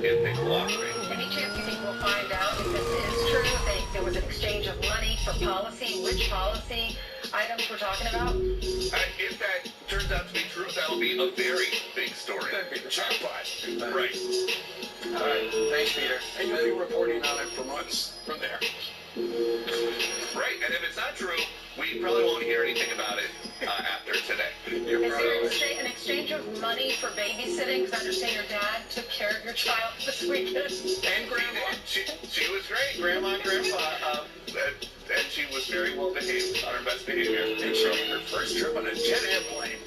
if they cooperate. Any chance you think we'll find out if this is true? If there was an exchange of money for policy? Which policy items we're talking about? If that turns out to be true, that'll be a very big story. That'd be the jackpot. Right. All right. Thanks, Peter. And you'll be reporting on it for months from there. Right, and if it's not true, we probably won't hear anything about it after today. Is there an exchange of money for babysitting? Because I understand your dad took care of your child this weekend. And Grandma. She was great, Grandma and Grandpa. And she was very well behaved, on her best behavior. And she made her first trip on a jet airplane.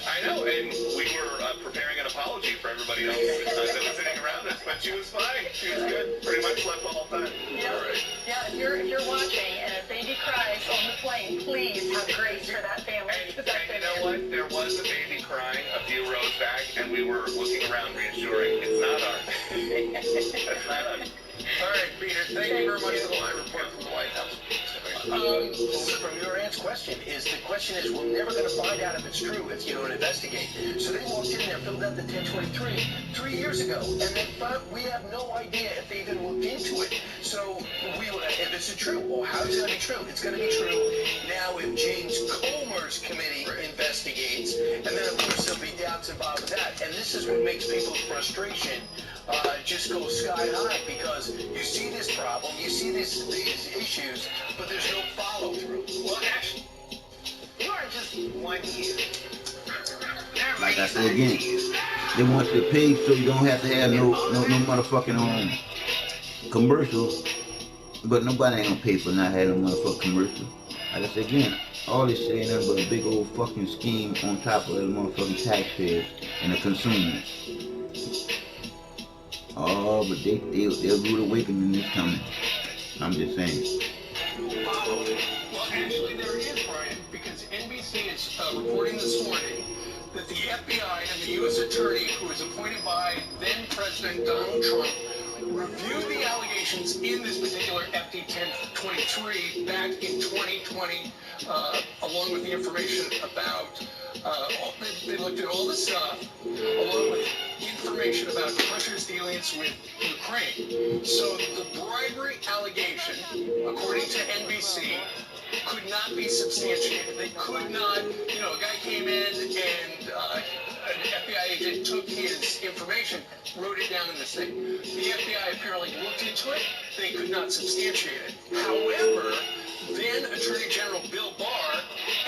I know, and we were preparing an apology for everybody else that was sitting around us, but she was fine. She was good. Pretty much slept the whole time. Yeah, all right. Yeah. If you're watching and a baby cries on the plane, please have grace for that family. And you know what? There was a baby crying a few rows back, and we were looking around reassuring, it's not ours. That's not us. All right, Peter, thank you very much for the live report from the White House. From your aunt's question, the question is, we're never going to find out if it's true if you don't investigate. So they walked in there, filled out the 1023 3 years ago, and we have no idea if they even looked into it. So if it's true, well, how is it going to be true? It's going to be true now if James Comer's committee investigates, and then of course there'll be doubts involved with that. And this is what makes people's frustration just go sky high, because you see this problem, you see these issues, but there's no follow through. Well, actually, you are just 1 year. Like I said again, they want you to pay so you don't have to have no motherfucking commercial. But nobody ain't gonna pay for not having no motherfucking commercial. Like I said again, all this shit ain't nothing but a big old fucking scheme on top of the motherfucking taxpayers and the consumers. Oh, but they'll rude awakening this coming. I'm just saying. Well, actually there is, Brian, because NBC is reporting this morning that the FBI and the U.S. Attorney, who was appointed by then-President Donald Trump, reviewed the allegations in this particular FD 1023 back in 2020, along with the information about, they looked at all the stuff, along with information about Hunter's dealings with Ukraine. So the bribery allegation, according to NBC, could not be substantiated. They could not, a guy came in and an FBI agent took his information, wrote it down in this thing. The FBI apparently looked into it. They could not substantiate it. However, then Attorney General Bill Barr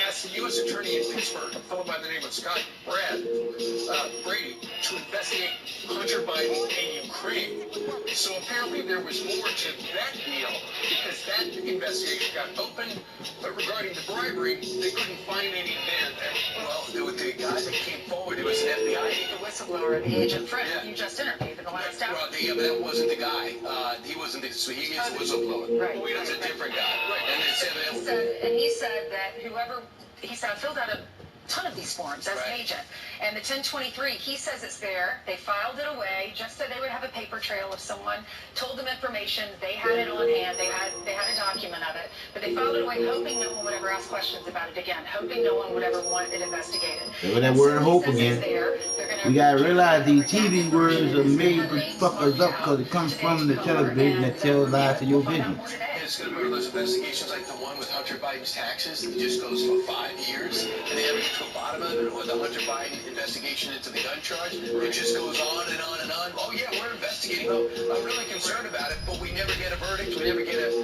asked the U.S. Attorney in Pittsburgh, a fellow by the name of Scott Brady, to investigate Hunter Biden and Ukraine. So apparently there was more to that deal, because that investigation got opened. But regarding the bribery, they couldn't find any then. Well, the guy that came forward, it was an FBI agent. The whistleblower, the agent Fred, you just interviewed in the last hour. Well, yeah, but that wasn't the guy. He wasn't the, so he is the whistleblower. Right. He was a different guy. Right. And he said that he filled out a ton of these forms as an agent. And the 1023, he says it's there. They filed it away just so they would have a paper trail if someone told them information. They had it on hand. They had a document of it. But they filed it away hoping no one would ever ask questions about it again, hoping no one would ever want it investigated. With that word hope again. We gotta realize these TV words are made to fuck us up, because it comes from the television that tells lies to your vision. It's going to be one of those investigations like the one with Hunter Biden's taxes that just goes for 5 years, and they never get to the bottom of it, or the Hunter Biden investigation into the gun charge. It just goes on and on and on. Oh yeah, we're investigating. Oh, I'm really concerned about it, but we never get a verdict. We never get an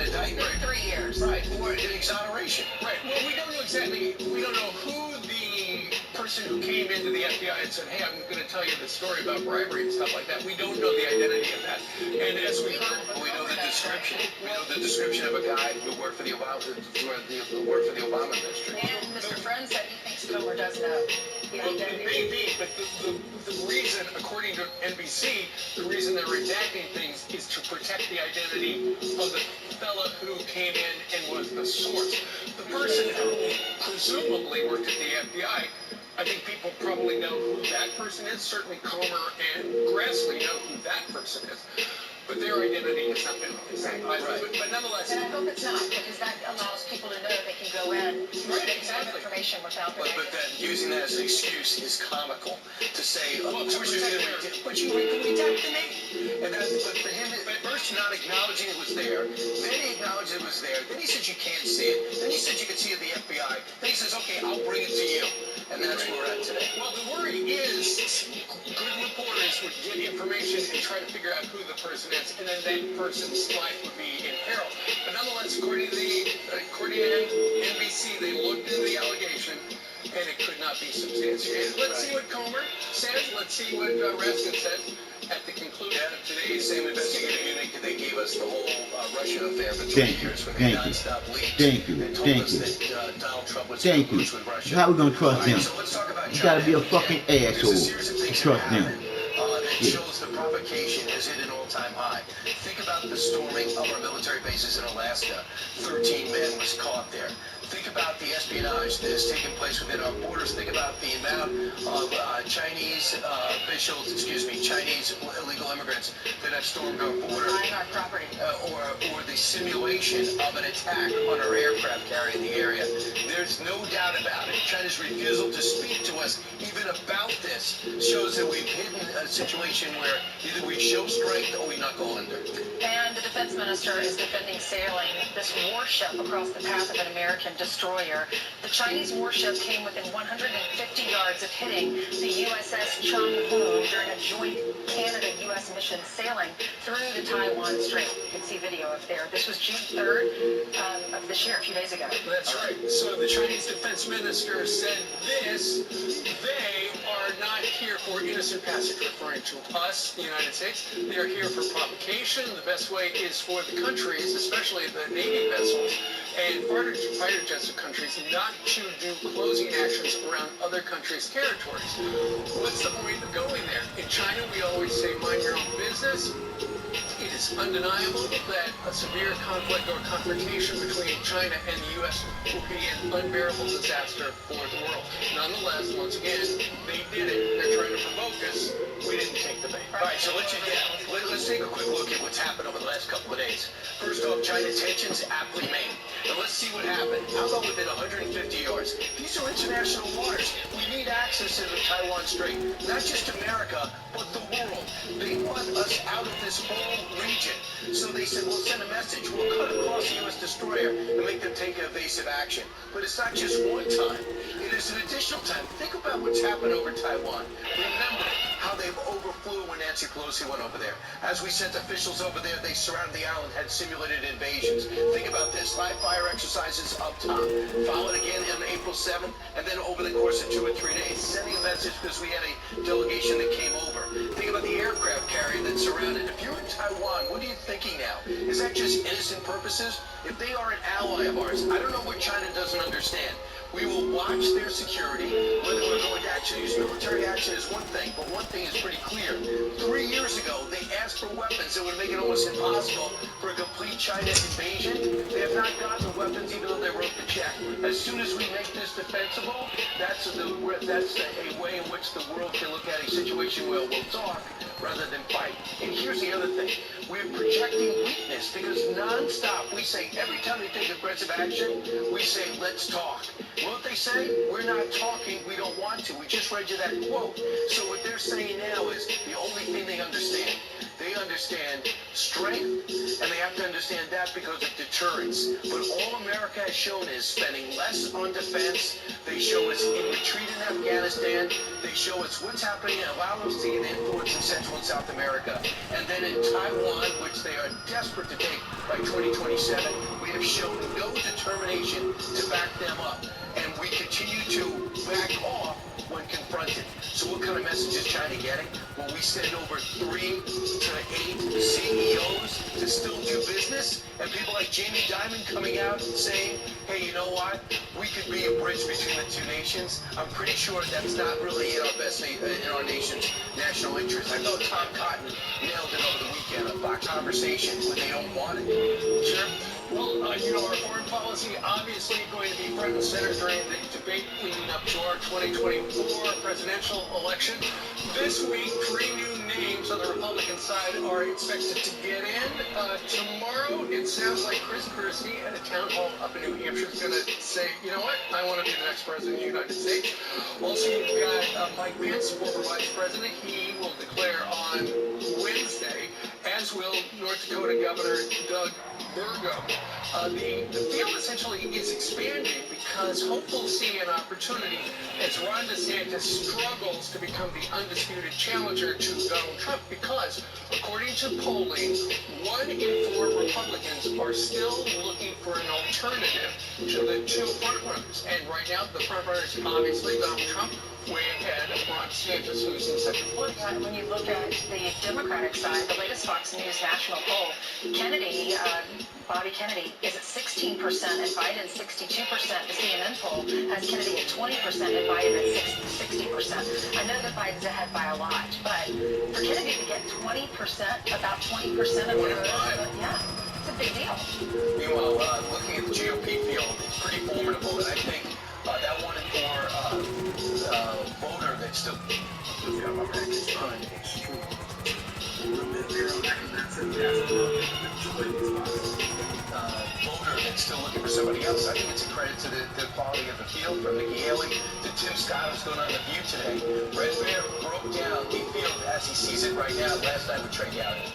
indictment. 3 years. Right, or an exoneration. Right. Well, we don't know exactly. We don't know who the person who came into the FBI and said, "Hey, I'm going to tell you the story about bribery and stuff like that." We don't know the identity of that. And as we heard, we know the description. We know the description of a guy who worked for the Obama administration. And Mr. Friend said he thinks Comer does know the identity. It may be, but the reason, according to NBC, the reason they're redacting things is to protect the identity of the fella who came in and was the source. The person who presumably worked at the FBI, I think people probably know who that person is. Certainly Comer and Grassley know who that person is. But their identity has not been released. Right. But nonetheless... And I hope it's not, because that allows people to know they can go in and get information without... But then using that as an excuse is comical. To say, oh, we're just going to but you redacted the name. And that's, but for him, at first not acknowledging it was there, then he acknowledged it was there, then he said you can't see it, then he said you could see it at the FBI, then he says, okay, I'll bring it to you. And that's where we're at today. Well, the worry is good reporters would get information and try to figure out who the person is, and then that person's life would be in peril. But nonetheless, according to NBC, they looked into the allegation, and it could not be substantiated. Let's see what Comer says. Let's see what Raskin says. At the conclusion of today's same investigative unit, they gave us the whole Russia affair for 3 years with the non-stop leaks. Thank you. And told us that Donald Trump was Thank you. with Russia. How are we gonna trust them? So let's talk about You gotta be a fucking asshole to trust them. That shows the provocation is at an all-time high. Think about the storming of our military bases in Alaska. 13 men was caught there. Think about the espionage that has taken place within our borders. Think about the amount of Chinese Chinese illegal immigrants that have stormed our border. Buying our property. Or the simulation of an attack on our aircraft carrier in the area. There's no doubt about it. China's refusal to speak to us even about this shows that we've hidden a situation where either we show strength or we knuckle under. And the defense minister is defending sailing this warship across the path of an American destroyer. The Chinese warship came within 150 yards of hitting the USS Chung Hu during a joint Canada-U.S. mission sailing through the Taiwan Strait. You can see video of there. This was June 3rd of this year, a few days ago. That's right. So the Chinese defense minister said this: they are not here for innocent passage, referring to us, the United States. They are here for provocation. The best way is for the countries, especially the Navy vessels and fighter jets of countries, not to do closing actions around other countries' territories. What's the point of going there? In China, we always say, mind your own business. It is undeniable that a severe conflict or confrontation between China and the U.S. will be an unbearable disaster for the world. Nonetheless, once again, they did it. They're trying to provoke us. We didn't take the bait. All right, so let's take a quick look at what's happened over the last couple of days. First off, China tensions aptly named. Now let's see what happened. How about within 150 yards? These are international waters. We need access to the Taiwan Strait. Not just America, but the world. They want us out of this whole region. So they said, we'll send a message. We'll cut across the U.S. destroyer and make them take evasive action. But it's not just one time. It is an additional time. Think about what's happened over Taiwan. Remember how they've overflew when Nancy Pelosi went over there. As we sent officials over there, they surrounded the island, had simulated invasions. Think about this. Live fire exercises up top. Followed again on April 7th, and then over the course of 2 or 3 days, sending a message because we had a delegation that came over. Think about the aircraft carrier that surrounded. If you're in Taiwan, what are you thinking now? Is that just innocent purposes? If they are an ally of ours, I don't know what China doesn't understand. We will watch their security. Whether we're going to actually use military action is one thing, but one thing is pretty clear. 3 years ago, they asked for weapons that would make it almost impossible for a complete China invasion. They have not gotten the weapons, even though they wrote the check. As soon as we make this defensible, that's a way in which the world can look at a situation where we'll talk rather than fight. And here's the other thing. We're projecting weakness because nonstop we say, every time they take aggressive action, we say, let's talk. What they say? We're not talking. We don't want to. We just read you that quote. So what they're saying now is the only thing they understand. They understand strength, and they have to understand that because of deterrence. But all America has shown is spending less on defense. They show us in retreat in Afghanistan. They show us what's happening and allow us to get influence in Central and South America. And then in Taiwan, which they are desperate to take by 2027, we have shown no determination to back them up. And we continue to back off when confronted. So what kind of message is China getting? Well, we send over 3 to 8 CEOs to still do business, and people like Jamie Dimon coming out and saying, hey, you know what? We could be a bridge between the two nations. I'm pretty sure that's not really in our nation's national interest. I know Tom Cotton nailed it over the weekend, a Fox conversation when they don't want it. Sure. Well, our foreign policy obviously going to be front and center during the debate leading up to our 2024 presidential election. This week, 3 new names on the Republican side are expected to get in. Tomorrow, it sounds like Chris Christie at a town hall up in New Hampshire is going to say, you know what, I want to be the next president of the United States. Also, you've got Mike Pence, former vice president. He will declare on Wednesday, as will North Dakota Governor Doug Burgum. The field essentially is expanding because hopefuls see an opportunity as Ron DeSantis struggles to become the undisputed challenger to Donald Trump because, according to polling, 1 in 4 Republicans are still looking for an alternative to the two frontrunners. And right now, the frontrunners, obviously, Donald Trump, way ahead of Ron DeSantis, who's in second place. Yeah, when you look at the Democratic side, the latest Fox News national poll, Bobby Kennedy is at 16% and Biden 62%. The CNN poll has Kennedy at 20% and Biden at 60%. I know that Biden's ahead by a lot, but for Kennedy to get 20%, about 20% of the vote, yeah, it's a big deal. Meanwhile, looking at the GOP field, it's pretty formidable, and I think that 1 in 4 voter that's still voter that's still looking for somebody else. I think it's a credit to the quality of the field, from Nikki Haley to Tim Scott, who's going on The View today. Red Bear broke down the field as he sees it right now last night with Trey Gowdy.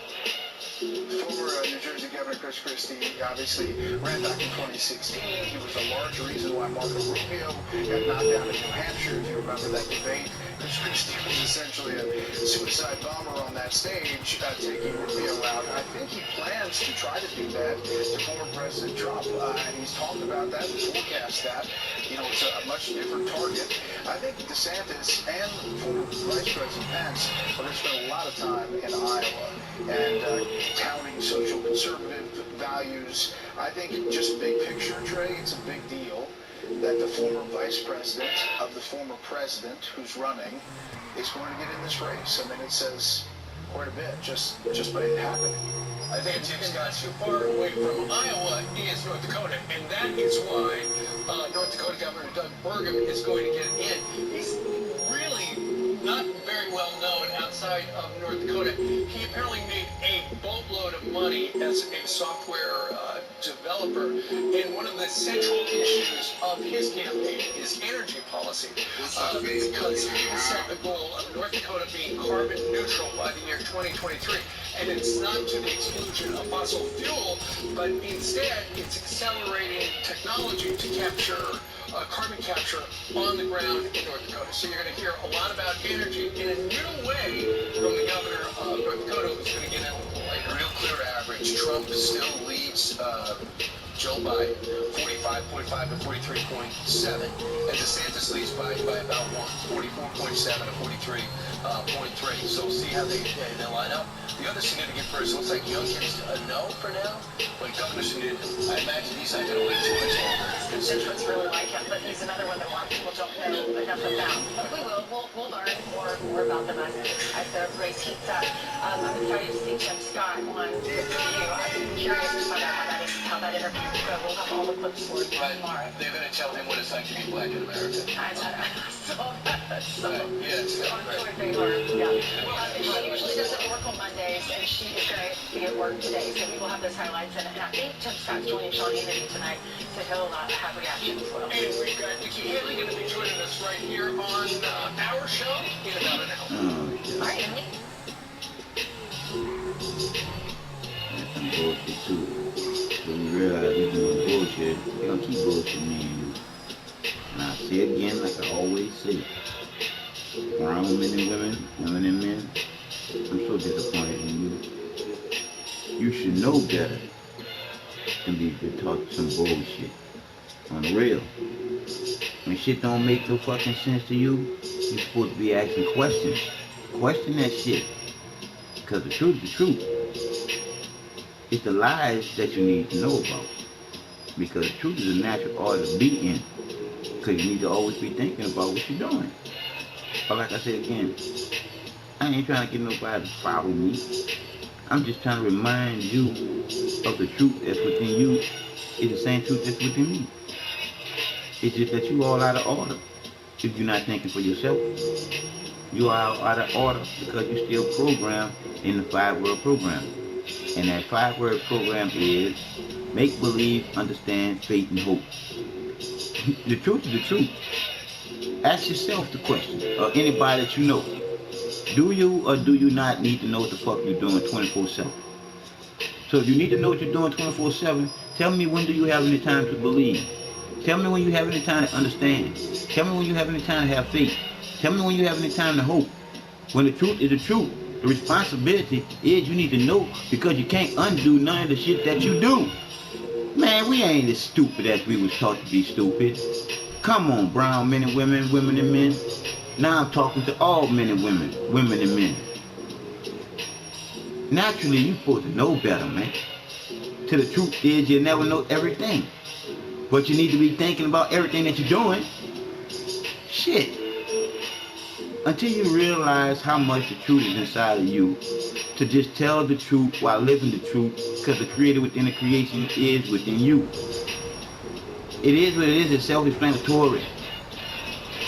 Former New Jersey Governor Chris Christie obviously ran back in 2016. He was a large reason why Marco Rubio got knocked down in New Hampshire, if you remember that debate. Chris Christie was essentially a suicide bomber on that stage, taking Rubio out. I think he plans to try to do that to former President Trump, and he's talked about that and forecast that. You know, it's a much different target. I think DeSantis and former Vice President Pence are going to spend a lot of time in Iowa and touting social conservative values. I think just big picture, Trey, it's a big deal that the former vice president of the former president who's running is going to get in this race. I mean, it says quite a bit just by it happening. I think Tim Scott's too far away from Iowa is North Dakota, and that is why North Dakota Governor Doug Burgum is going to get in. He's really not very well known outside of North Dakota. He apparently made a boatload of money as a software developer, and one of the central issues of his campaign is energy policy, because he set a goal of North Dakota being carbon neutral by the year 2023, and it's not to the exclusion of fossil fuel, but instead it's accelerating technology to capture carbon capture on the ground in North Dakota. So you're going to hear a lot about energy in a new way from the governor of North Dakota, who's going to get in a little later. Real clear average. Trump still leads Joe Biden 45.5 to 43.7, and DeSantis leads Biden by about 44.7 to 43.3. So see how they line up. The other significant person looks like Youngkin's a no for now, but Governor Sununu, I imagine he's not going to wait too much longer. Constituents really like him, but he's another one that a lot of people don't know enough about. But we will. We'll learn more about them as the race heats up. I'm excited to see Tim Scott on the View. I'm curious to find out how that interview will go. We'll have all the clips for it tomorrow. They're going to tell him what it's like to be black in America. I saw that. So, yeah, it's on Twitter, they learned. Yeah. She usually does it Oracle Mondays, and she is going to be at work today, so we will have those highlights. And I think Tim Scott's joining Sean Hannity tonight, so he'll have reaction as well. And we've got Nikki Haley going to be joining us right here on our show in about an hour. All right, Emily. That's some bullshit too. When you realize you're doing bullshit, you're gonna keep bullshitting me and you. And I say it again like I always say. Grown men and women and men, I'm so disappointed in you. You should know better than be talk some bullshit on the real. When shit don't make no fucking sense to you, you're supposed to be asking questions. Question that shit. Because the truth is the truth. It's the lies that you need to know about. Because the truth is a natural order to be in. Because you need to always be thinking about what you're doing. But like I said again, I ain't trying to get nobody to follow me. I'm just trying to remind you of the truth that's within you. It's the same truth that's within me. It's just that you all out of order if you're not thinking for yourself. You are out of order because you're still programmed in the 5-word program. And that 5-word program is make believe, understand, faith, and hope. The truth is the truth. Ask yourself the question, or anybody that you know. Do you or do you not need to know what the fuck you're doing 24/7? So if you need to know what you're doing 24/7, tell me, when do you have any time to believe? Tell me when you have any time to understand. Tell me when you have any time to have faith. Tell me when you have any time to hope. When the truth is the truth, the responsibility is you need to know, because you can't undo none of the shit that you do. Man, we ain't as stupid as we was taught to be stupid. Come on, brown men and women, women and men. Now I'm talking to all men and women, women and men. Naturally, you're supposed to know better, man. Till the truth is, you'll never know everything. But you need to be thinking about everything that you're doing. Shit. Until you realize how much the truth is inside of you, to just tell the truth while living the truth, because the creator within the creation is within you. It is what it is. It's self-explanatory.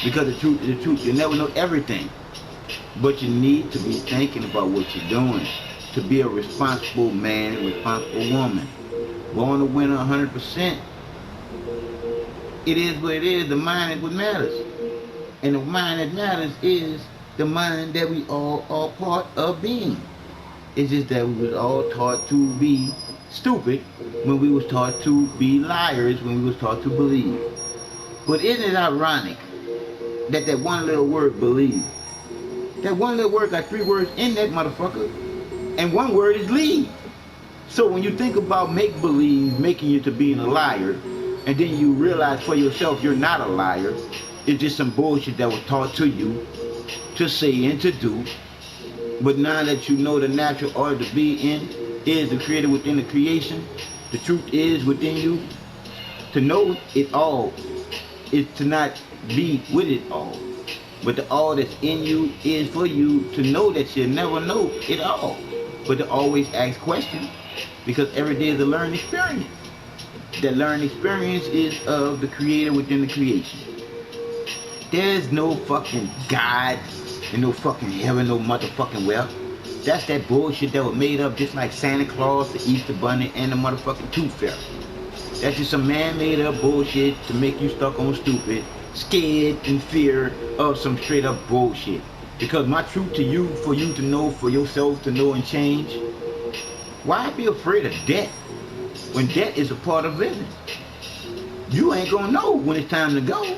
Because the truth is the truth. You'll never know everything. But you need to be thinking about what you're doing. To be a responsible man, a responsible woman. Born to win 100%. It is what it is. The mind is what matters. And the mind that matters is the mind that we all are part of being. It's just that we was all taught to be stupid when we was taught to be liars, when we was taught to believe. But isn't it ironic that that one little word, believe, that one little word got 3 words in that motherfucker, and one word is leave. So when you think about make-believe making you to being a liar, and then you realize for yourself you're not a liar, it's just some bullshit that was taught to you to say and to do. But now that you know the natural order to be in is the creator within the creation, the truth is within you. To know it all is to not be with it all. But the all that's in you is for you to know that you'll never know it all. But to always ask questions, because every day is a learning experience. That learning experience is of the creator within the creation. There's no fucking God and no fucking heaven, no motherfucking well. That's that bullshit that was made up just like Santa Claus, the Easter Bunny, and the motherfucking Tooth Fairy. That's just some man-made up bullshit to make you stuck on stupid, scared, and fear of some straight up bullshit. Because my truth to you, for you to know, for yourself to know and change, why be afraid of death when death is a part of living? You ain't gonna know when it's time to go.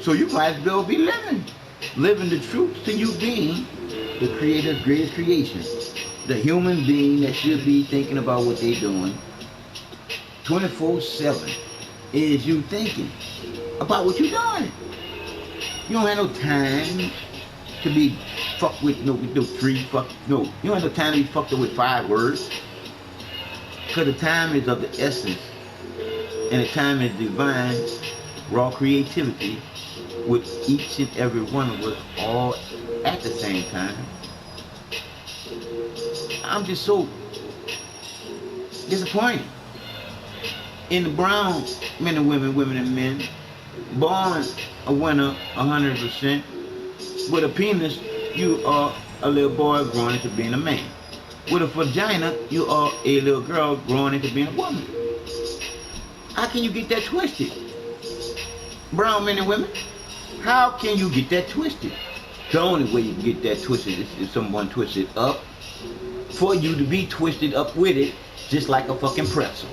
So you might as well be living the truth to you being the creator's greatest creation. The human being that should be thinking about what they're doing 24/7 is you thinking about what you're doing. You don't have no time to be fucked with no 3 fuck, no. You don't have no time to be fucked up with 5 words. Because the time is of the essence, and the time is divine, raw creativity, with each and every one of us all at the same time. I'm just so disappointed in the brown men and women, women and men, born a winner 100%. With a penis, you are a little boy growing into being a man. With a vagina, you are a little girl growing into being a woman. How can you get that twisted? Brown men and women, how can you get that twisted? The only way you can get that twisted is if someone twists it up for you to be twisted up with it, just like a fucking pretzel.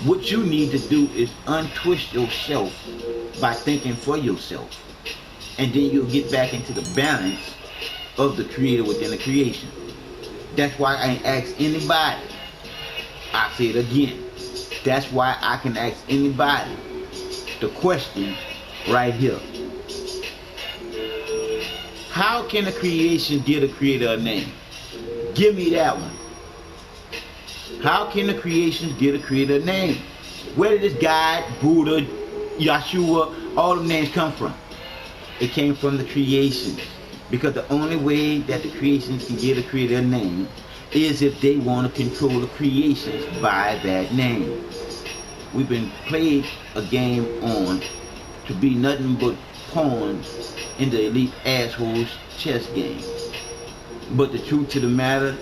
What you need to do is untwist yourself by thinking for yourself. And then you'll get back into the balance of the creator within the creation. That's why I ain't ask anybody. I say it again. That's why I can ask anybody the question right here. How can a creation give a creator a name? Give me that one. How can the creations give a creator a name? Where did this God, Buddha, Yeshua, all the names come from? It came from the creations. Because the only way that the creations can give a creator a name is if they want to control the creations by that name. We've been played a game on to be nothing but pawns in the elite assholes chess game. But the truth to the matter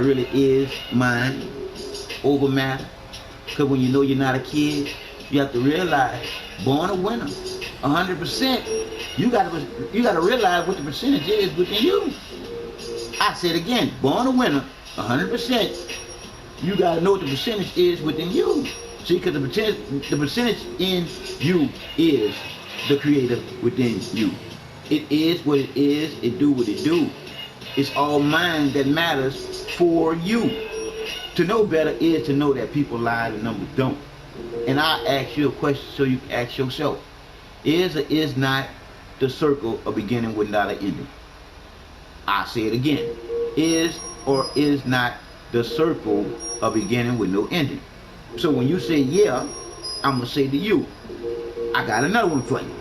really is mind over matter. Because when you know you're not a kid, you have to realize, born a winner, 100%. You gotta realize what the percentage is within you. I said again, born a winner, 100%. You gotta know what the percentage is within you. See, because the percentage in you is the creator within you. It is what it is. It do what it do. It's all mind that matters for you. To know better is to know that people lie and numbers don't. And I ask you a question so you can ask yourself. Is or is not the circle a beginning without an ending? I say it again. Is or is not the circle a beginning with no ending? So when you say yeah, I'm going to say to you, I got another one for you.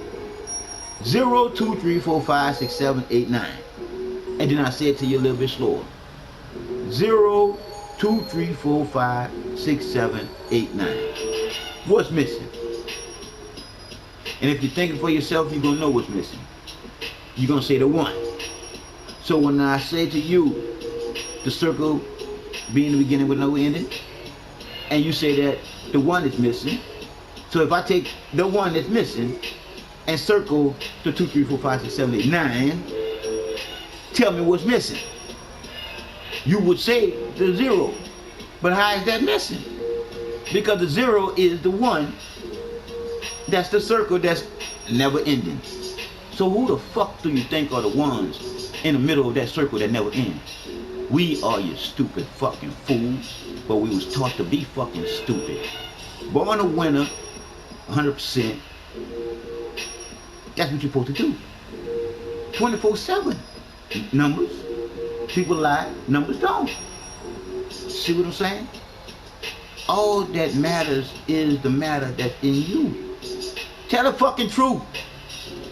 0, 2, 3, 4, 5, 6, 7, 8, 9. And then I say it to you a little bit slower. 0, 2, 3, 4, 5, 6, 7, 8, 9. What's missing? And if you're thinking for yourself, you're going to know what's missing. You're going to say the 1. So when I say to you, the circle being the beginning with no ending, and you say that the 1 is missing, so if I take the 1 that's missing and circle the 2, 3, 4, 5, 6, 7, 8, 9, tell me what's missing. You would say the 0. But how is that missing? Because the 0 is the 1. That's the circle that's never ending. So who the fuck do you think are the ones in the middle of that circle that never ends? We are, you stupid fucking fools. But we was taught to be fucking stupid. Born a winner, 100%. That's what you're supposed to do. 24/7. Numbers. People lie, numbers don't. See what I'm saying? All that matters is the matter that's in you. Tell the fucking truth.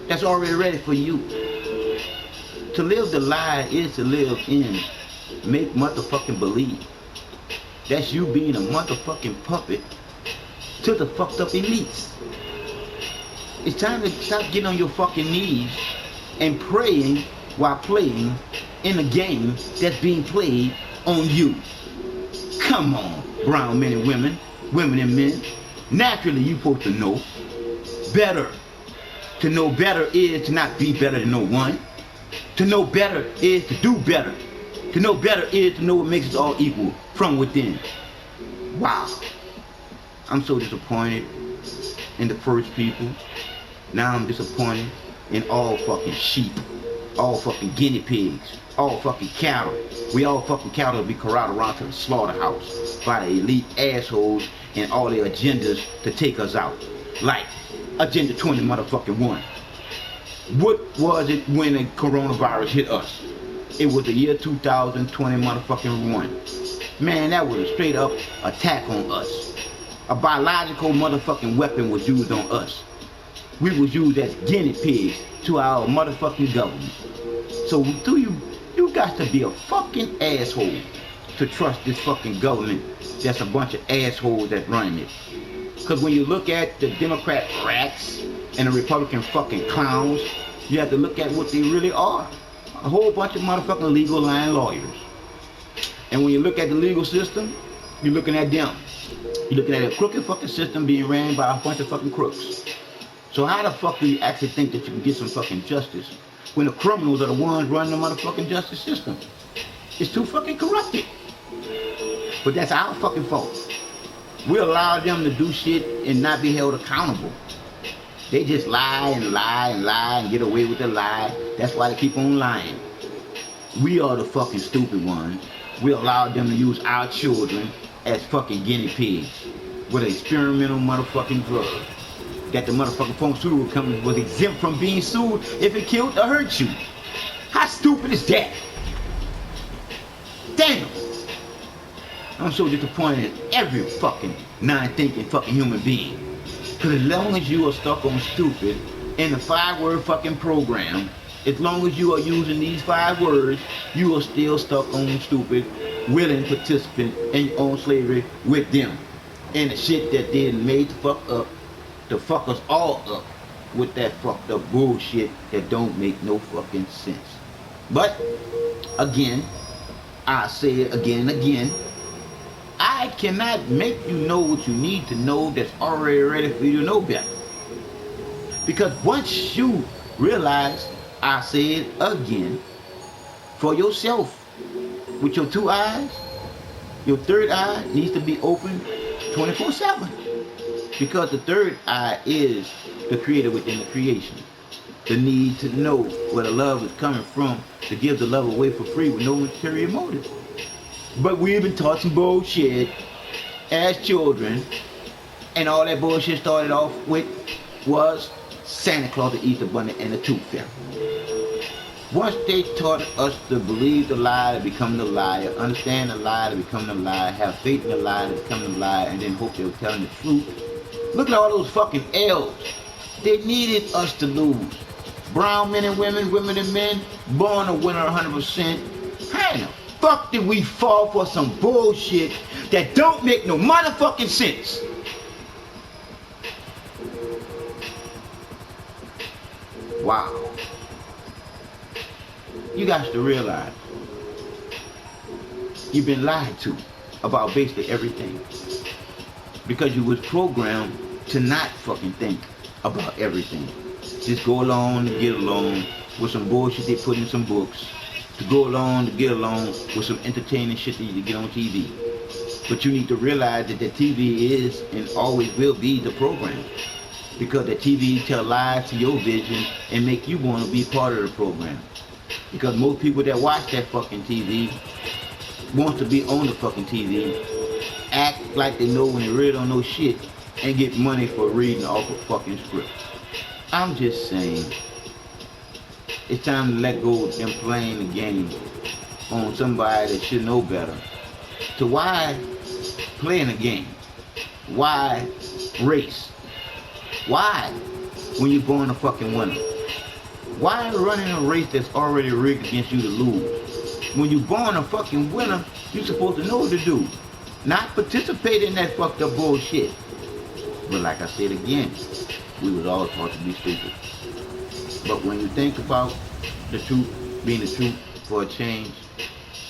That's already ready for you. To live the lie is to live in make motherfucking believe. That's you being a motherfucking puppet to the fucked up elites. It's time to stop getting on your fucking knees and praying while playing in a game that's being played on you. Come on, brown men and women, women and men. Naturally, you're supposed to know better. To know better is to not be better than no one. To know better is to do better. To know better is to know what makes us all equal from within. Wow. I'm so disappointed in the first people. Now I'm disappointed in all fucking sheep. All fucking guinea pigs. All fucking cattle. We all fucking cattle be corralled around to the slaughterhouse by the elite assholes and all their agendas to take us out. Like Agenda 20 motherfucking 1. What was it when the coronavirus hit us? It was the year 2020 motherfucking 1. Man, that was a straight up attack on us. A biological motherfucking weapon was used on us. We was used as guinea pigs to our motherfucking government. So do you got to be a fucking asshole to trust this fucking government that's a bunch of assholes that run it. Because when you look at the Democrat rats and the Republican fucking clowns, you have to look at what they really are. A whole bunch of motherfucking legal line lawyers. And when you look at the legal system, you're looking at them. You're looking at a crooked fucking system being ran by a bunch of fucking crooks. So how the fuck do you actually think that you can get some fucking justice when the criminals are the ones running the motherfucking justice system? It's too fucking corrupted. But that's our fucking fault. We allow them to do shit and not be held accountable. They just lie and lie and lie and get away with the lie. That's why they keep on lying. We are the fucking stupid ones. We allow them to use our children as fucking guinea pigs with an experimental motherfucking drug that the motherfucking pharmaceutical company was exempt from being sued if it killed or hurt you. How stupid is that? Damn. I'm so disappointed in every fucking non-thinking fucking human being. Because as long as you are stuck on stupid in the 5-word fucking program, as long as you are using these 5 words, you are still stuck on stupid, willing participant in your own slavery with them. And the shit that they made to fuck us all up. with that fucked up bullshit that don't make no fucking sense. But again, I say it again and again, I cannot make you know what you need to know that's already ready for you to know better. Because once you realize, I say it again, for yourself, with your two eyes, your third eye needs to be open 24/7. Because the third eye is the creator within the creation. The need to know where the love is coming from to give the love away for free with no ulterior motive. But we've been taught some bullshit as children, and all that bullshit started off with was Santa Claus, the Easter Bunny, and the Tooth Fairy. Once they taught us to believe the lie to become the liar, understand the lie to become the lie, have faith in the lie to become the lie, and then hope they were telling the truth. Look at all those fucking L's. They needed us to lose. Brown men and women, women and men, born a winner 100%. How in the fuck did we fall for some bullshit that don't make no motherfucking sense? Wow. You guys to realize you've been lied to about basically everything. Because you was programmed to not fucking think about everything. Just go along to get along with some bullshit they put in some books. To go along to get along with some entertaining shit that you get on TV. But you need to realize that the TV is and always will be the program. Because the TV tell lies to your vision and make you want to be part of the program. Because most people that watch that fucking TV want to be on the fucking TV, act like they know when they really don't know shit, and get money for reading off a fucking script. I'm just saying, it's time to let go of them playing the game on somebody that should know better. So why playing a game? Why race? Why when you're born a fucking winner? Why running a race that's already rigged against you to lose? When you're born a fucking winner, you're supposed to know what to do. Not participate in that fucked up bullshit. But like I said again, we was all taught to be stupid. But when you think about the truth being the truth for a change,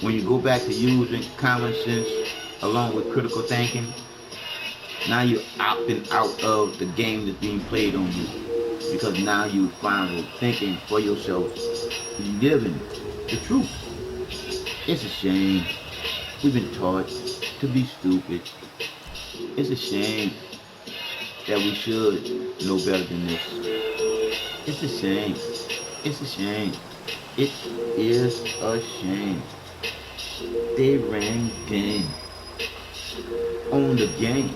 when you go back to using common sense along with critical thinking, now you're opting out of the game that's being played on you. Because now you finally thinking for yourself, living the truth. It's a shame. We've been taught to be stupid. It's a shame that we should know better than this. It's a shame. It's a shame. It is a shame. They ran game on the game.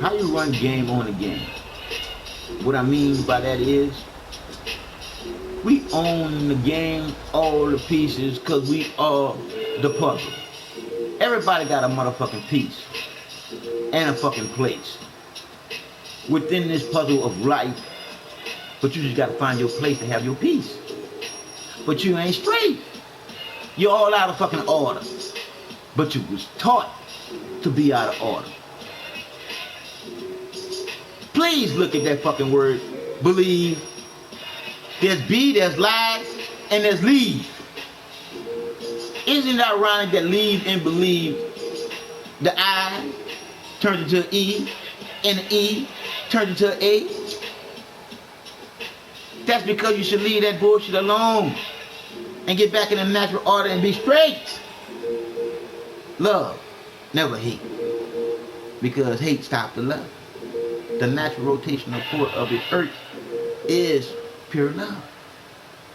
How you run game on a game? What I mean by that is, we own the game, all the pieces, because we are the puzzle. Everybody got a motherfucking piece and a fucking place within this puzzle of life, but you just got to find your place to have your piece. But you ain't straight. You're all out of fucking order. But you was taught to be out of order. Please look at that fucking word, believe. There's be, there's lie, and there's leave. Isn't it ironic that leave and believe, the I turns into an E, and the E turns into an A? That's because you should leave that bullshit alone and get back in the natural order and be straight. Love, never hate. Because hate stops the love. The natural rotational core of the earth is pure love.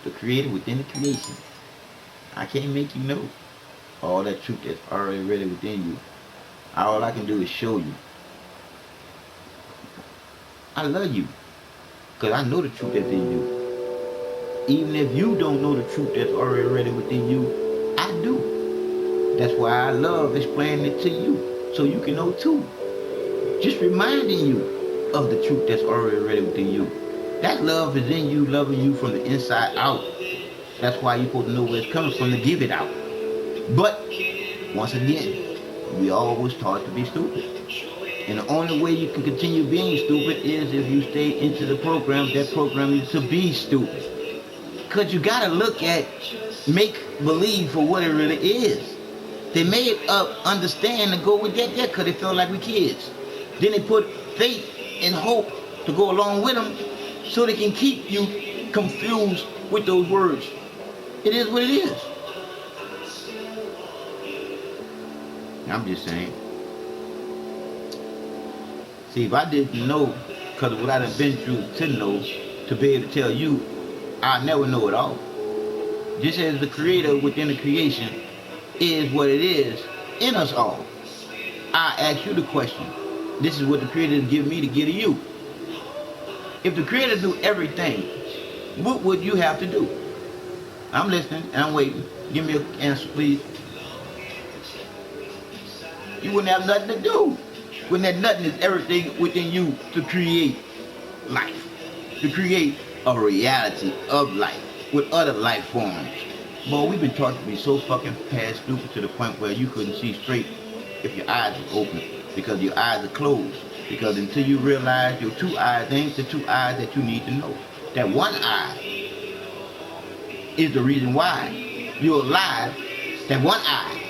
The creator within the creation. I can't make you know all that truth that's already within you. All I can do is show you. I love you because I know the truth that's in you. Even if you don't know the truth that's already within you, I do. That's why I love explaining it to you, so you can know too. Just reminding you of the truth that's already within you. That love is in you, loving you from the inside out. That's why you're supposed to know where it's coming from to give it out. But, once again, we always taught to be stupid. And the only way you can continue being stupid is if you stay into the program that program you to be stupid. Because you got to look at make believe for what it really is. They made up understand and go with that because they felt like we kids. Then they put faith and hope to go along with them so they can keep you confused with those words. It is what it is. I'm just saying. See, if I didn't know, because of what I've been through to know, to be able to tell you, I'll never know it all. Just as the creator within the creation is what it is in us all. I ask you the question. This is what the creator give me to give to you. If the creator do everything, what would you have to do? I'm listening and I'm waiting. Give me an answer, please. You wouldn't have nothing to do. When that nothing is everything within you to create life. To create a reality of life with other life forms. Boy, we've been taught to be so fucking past stupid to the point where you couldn't see straight if your eyes were open because your eyes are closed. Because until you realize your two eyes ain't the two eyes that you need to know. That one eye is the reason why you're alive. That one eye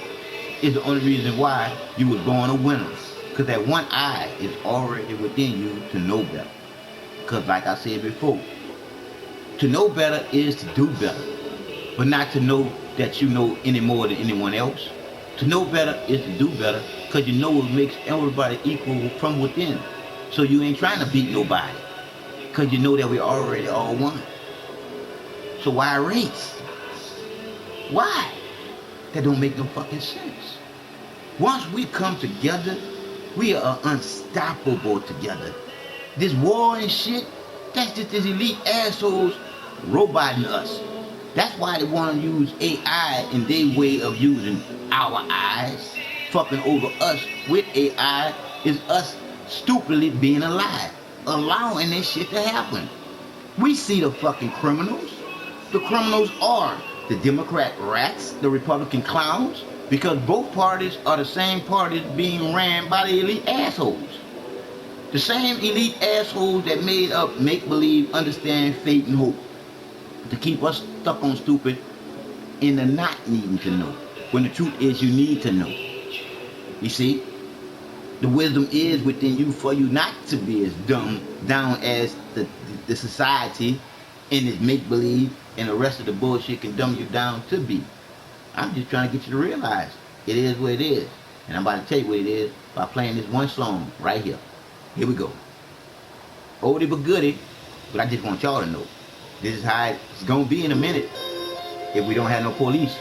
is the only reason why you was born a winner. Because that one eye is already within you to know better. Because like I said before, to know better is to do better. But not to know that you know any more than anyone else. To know better is to do better. Because you know what makes everybody equal from within. So you ain't trying to beat nobody. Because you know that we already all one. So why race? Why? That don't make no fucking sense. Once we come together, we are unstoppable together. This war and shit, that's just these elite assholes roboting us. That's why they want to use AI in their way of using our eyes. Fucking over us with AI is us stupidly being alive, allowing this shit to happen. We see the fucking criminals. The criminals are the Democrat rats, the Republican clowns, because both parties are the same parties being ran by the elite assholes. The same elite assholes that made up make-believe, understand, fate, and hope to keep us stuck on stupid in the not needing to know. When the truth is you need to know. You see? The wisdom is within you for you not to be as dumb down as the society and its make-believe and the rest of the bullshit can dumb you down to be. I'm just trying to get you to realize it is what it is. And I'm about to tell you what it is by playing this one song right here. Here we go. Oldie but goodie, but I just want y'all to know. This is how it's going to be in a minute if we don't have no police.